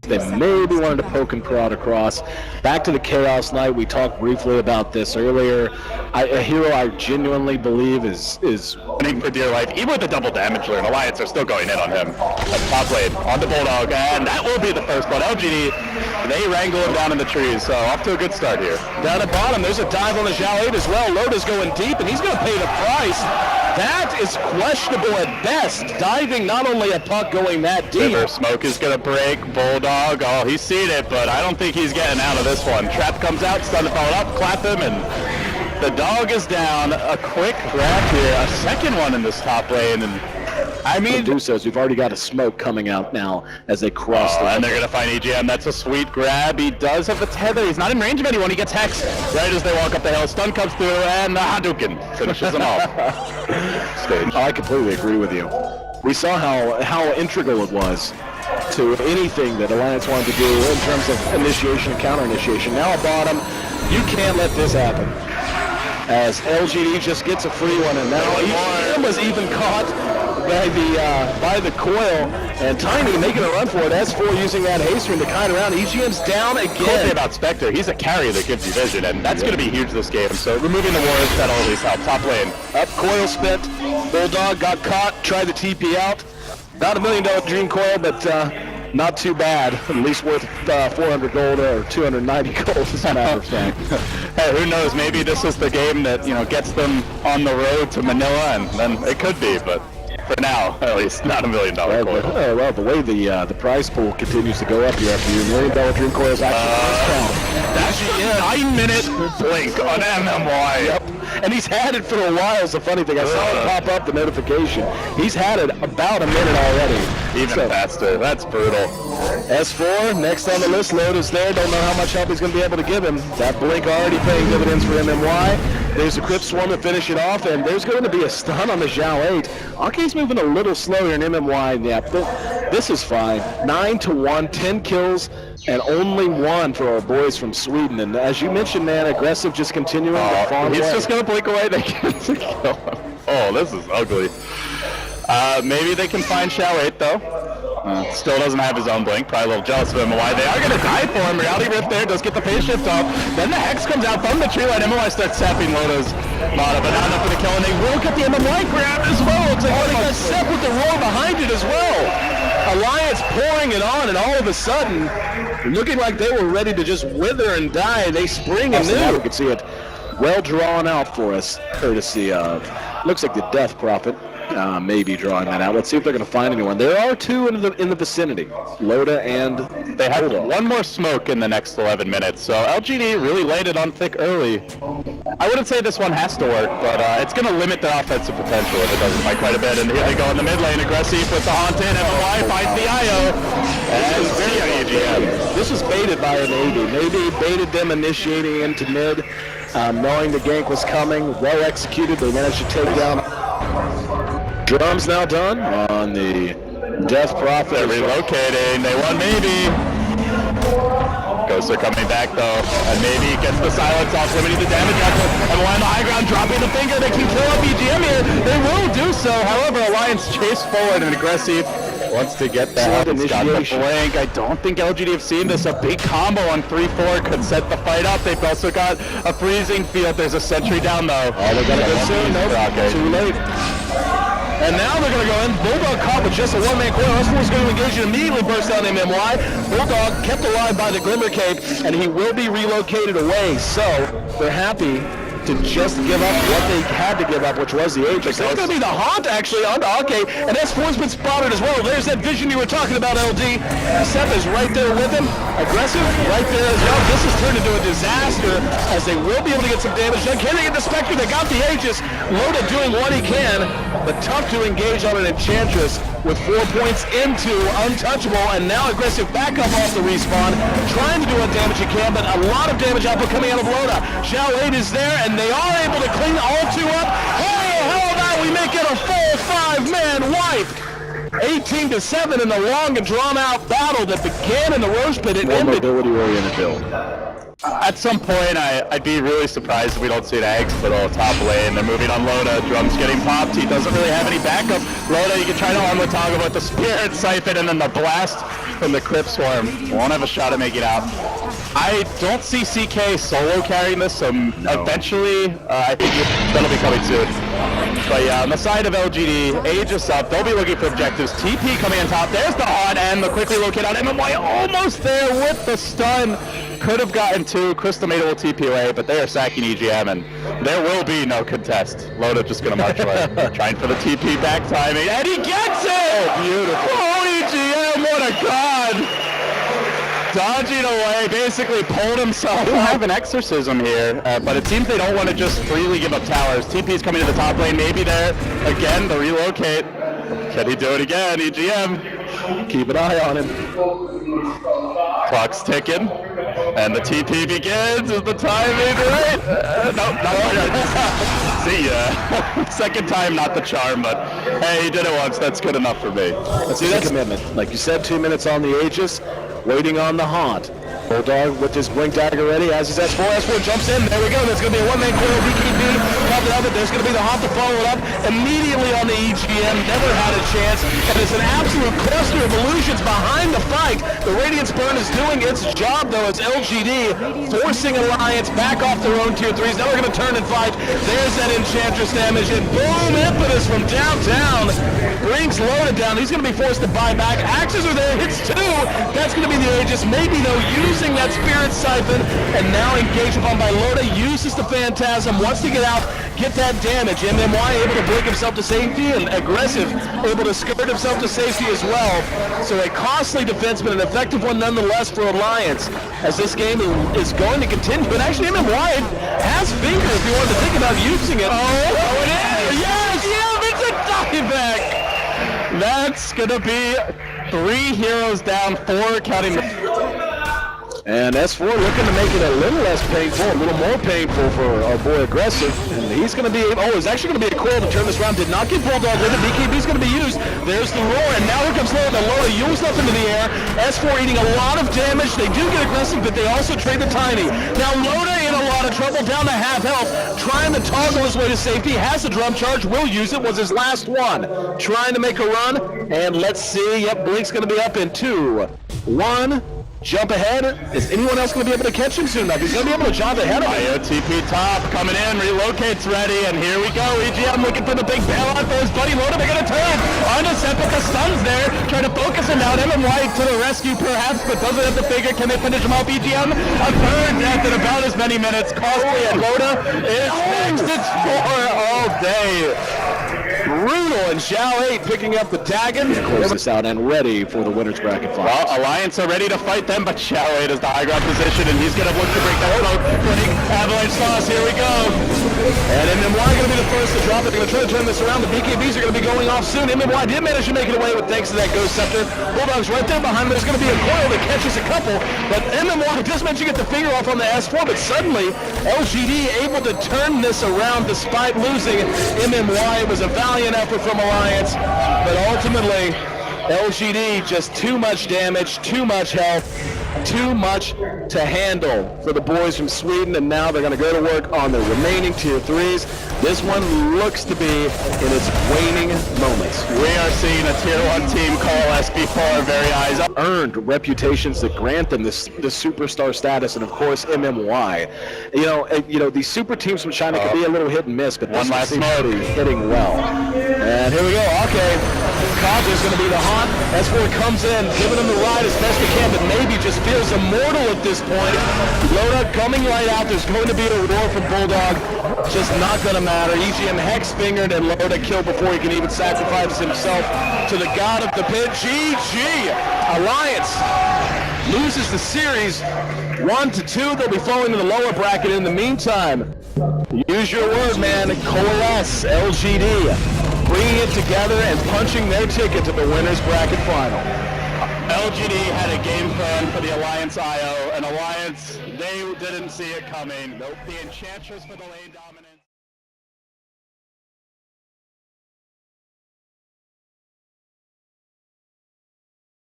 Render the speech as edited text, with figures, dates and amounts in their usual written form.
They maybe wanted to poke and prod across. Back to the Chaos Knight. We talked briefly about this earlier. A hero I genuinely believe is running for dear life. Even with the double damage lure, Alliance are still going in on him. Top lane on the Bulldog, and that will be the first one. LGD, they wrangle him down in the trees, so off to a good start here. Down at bottom, there's a dive on the Zhao 8 as well. Loda's going deep, and he's going to pay the price. That is questionable at best. Diving not only a puck going that deep. River Smoke is going to break. Bulldog, oh, he's seen it, but I don't think he's getting out of this one. Trap comes out, stun to follow up, clap him, and the dog is down. A quick grab here, a second one in this top lane, and I mean, Medusa's, we've already got a smoke coming out now as they cross and they're going to find EGM. That's a sweet grab. He does have the tether. He's not in range of anyone. He gets Hex right as they walk up the hill. Stun comes through, and Hadouken finishes them off. Stage. I completely agree with you. We saw how integral it was to anything that Alliance wanted to do in terms of initiation and counter-initiation. Now at bottom, you can't let this happen. As LGD just gets a free one, and now EGM was even caught by the coil, and Tiny making a run for it. S4 using that haste ring to kite around. EGM's down again. Cool thing about Spectre, he's a carry that gives you vision, and that's going to be huge this game. So removing the wards, that'll at least help. Top lane. Up, coil spent. Bulldog got caught, tried to TP out. Not $1 million dream coil, but not too bad. At least worth 400 gold or 290 gold, as a matter of fact. Hey, who knows? Maybe this is the game that gets them on the road to Manila, and then it could be, but for now, at least, not $1 million coil. Well, the way the prize pool continues to go up year after year, $1 million dream coil is actually that's a 9-minute blink on MMY. Yep. And he's had it for a while. It's a funny thing. I saw it pop up, the notification. He's had it about a minute already. Even faster. That's brutal. S4, next on the list. Loda's there. Don't know how much help he's going to be able to give him. That blink already paying dividends for MMY. There's a Crypt Swarm to finish it off, and there's going to be a stun on the Zhao 8. Ake's moving a little slower in MMY. Yeah, but this is fine. 9-1, 10 kills, and only one for our boys from Sweden. And as you mentioned, man, aggressive just continuing to farm he's away. Just going to blink away. They can't kill him. Oh, this is ugly. Maybe they can find Zhao 8, though. Still doesn't have his own blink. Probably a little jealous of him. Why they are going to die for him. Reality Rift there does get the phase shift off. Then the Hex comes out from the tree line. MMY starts sapping Loda's mana, but not enough for the kill. And they will get the MMY grab as well. Looks like they got Sep with the roar behind it as well. Alliance pouring it on, and all of a sudden, looking like they were ready to just wither and die, they spring anew. Now we can see it well drawn out for us, courtesy of, looks like the Death Prophet. Maybe drawing that out. Let's see if they're going to find anyone. There are two in the vicinity. Loda and they have one more smoke in the next 11 minutes. So LGD really laid it on thick early. I wouldn't say this one has to work, but it's going to limit their offensive potential if it doesn't by quite a bit. And here they go in the mid lane, aggressive with the Haunted. MMY finds the IO. And very EGM. This was baited by an AD. Maybe baited them initiating into mid, knowing the gank was coming. Well executed. They managed to take down. Drums now done on the Death Prophet. They're relocating. They won maybe. Ghosts are coming back though. And maybe gets the silence off, limiting the damage output. And on the high ground, dropping the finger. They can kill up EGM here. They will do so. However, Alliance chase forward and aggressive. Wants to get that. It's got the blank. I don't think LGD have seen this. A big combo on 3-4 could set the fight up. They've also got a freezing field. There's a sentry down though. Oh, they gotta go soon. Nope. Too late. And now they're going to go in. Bulldog caught with just a one-man coil. S4 is going to engage and immediately burst down MMY. Bulldog kept alive by the Glimmer Cape, and he will be relocated away. So they're happy to just give up what they had to give up, which was the Aegis. That's going to be the Haunt, actually, onto Ake, and S4's been spotted as well. There's that vision you were talking about, LD. Seth is right there with him. Aggressive, right there as well. This has turned into a disaster, as they will be able to get some damage done. Can they get the Spectre? They got the Aegis. Loda doing what he can, but tough to engage on an Enchantress with 4 points into Untouchable, and now aggressive backup off the respawn, trying to do what damage he can, but a lot of damage output coming out of Loda. Zhao 8 is there, and they are able to clean all two up. Hey, how about we make it a full 5-man wipe? 18-7 in the long and drawn-out battle that began in the Roach Pit and ended. Mobility-oriented build. At some point, I'd be really surprised if we don't see an egg split on the top lane. They're moving on Loda. Drum's getting popped. He doesn't really have any backup. Loda, you can try to arm the toggle with the Spirit Siphon and then the blast from the Crypt Swarm. Won't have a shot at making it out. I don't see CK solo carrying this, so eventually I think that'll be coming soon. But yeah, on the side of LGD, Aegis up. They'll be looking for objectives. TP coming on top. There's the hot and the quickly locate on MMY. Almost there with the stun. Could have gotten two. Crystal made a little TP away, but they are sacking EGM, and there will be no contest. Loda just going to march away. Trying for the TP back timing, and he gets it! Oh, beautiful. Oh, EGM, what a god! Dodging away, basically pulled himself. They have an exorcism here, but it seems they don't want to just freely give up towers. TP's coming to the top lane, maybe there again, the relocate. Can he do it again, EGM? Keep an eye on him. Clock's ticking, and the TP begins. Is the timing right? Nope, not right. See ya. Second time, not the charm, but hey, he did it once. That's good enough for me. Let's see that commitment. Like you said, 2 minutes on the Aegis, waiting on the haunt. Bulldog with his Blink Dagger ready as his S4. S4 jumps in. There we go. There's going to be a one-man coil. BKB covered up. There's going to be the haunt to follow it up immediately on the EGM. Never had a chance. And it's an absolute cluster of illusions behind the fight. The Radiance Burn is doing its job, though, as LGD forcing Alliance back off their own tier 3s. Now they're going to turn and fight. There's that Enchantress damage. And boom, impetus from downtown brings Loda down. He's going to be forced to buy back. Axes are there. Hits two. That's going to be the Aegis. Maybe, though, using that Spirit Siphon, and now engaged upon by Loda, uses the Phantasm, wants to get out, get that damage. MMY able to blink himself to safety, and Aggressive able to skirt himself to safety as well. So a costly defense, but an effective one nonetheless for Alliance, as this game is going to continue. But actually, MMY has Finger if you wanted to think about using it. Oh, it is! Yes! Yeah, it's a dieback! That's gonna be 3 heroes down, 4 counting the... And S4 looking to make it a little less painful, a little more painful for our boy Aggressive. And he's going to be, it's actually going to be a coil to turn this around. Did not get Bulldog with it. BKB's going to be used. There's the roar, and now here comes Loda. Loda used up into the air. S4 eating a lot of damage. They do get Aggressive, but they also trade the Tiny. Now Loda in a lot of trouble, down to half health, trying to toggle his way to safety. Has the drum charge, will use it, was his last one. Trying to make a run, and let's see. Yep, Blink's going to be up in 2, 1. Jump ahead. Is anyone else going to be able to catch him soon enough? He's going to be able to jump ahead of him. TP top coming in, relocates ready, and here we go. EGM looking for the big bailout for his buddy Loda. They're going to turn. On to Sep with the stuns there, trying to focus him out. MMY to the rescue perhaps, but doesn't have the figure. Can they finish him off? EGM, a third death in about as many minutes. Costly, and Loda is next. It's 4 all day. Brutal, and Xiao 8 picking up the Dagon. Close this out and ready for the winner's bracket final. Well, Alliance are ready to fight them, but Xiao 8 is the high ground position, and he's going to look to break that smoke. Avalanche sauce, here we go. And MMY going to be the first to drop it. They're going to try to turn this around. The BKBs are going to be going off soon. MMY did manage to make it away with thanks to that Ghost Scepter. Bulldog's right there behind him. There's going to be a coil that catches a couple, but MMY just managed to get the finger off on the S4, but suddenly LGD able to turn this around despite losing MMY. It was a valiant effort from Alliance, but ultimately LGD just too much damage, too much health, too much to handle for the boys from Sweden, and now they're going to go to work on the remaining tier 3s. This one looks to be in its waning moments. We are seeing a tier 1 team coalesce before our very eyes. Earned reputations that grant them this superstar status, and of course MMY. You know these super teams from China can be a little hit and miss, but this one seems to be hitting well. And here we go. Okay, Kaja's going to be the haunt. S4 comes in, giving him the ride as best he can, but maybe just feels immortal at this point. Loda coming right out. There's going to be a roar from Bulldog. Just not going to matter. EGM hex-fingered, and Loda killed before he can even sacrifice himself to the god of the pit. GG! Alliance loses the series 1-2. They'll be falling to the lower bracket in the meantime. Use your word, man. Coalesce, LGD. Bringing it together and punching their ticket to the winner's bracket final. LGD had a game plan for the Alliance IO, and Alliance, they didn't see it coming. Nope. The Enchantress for the lane dominance.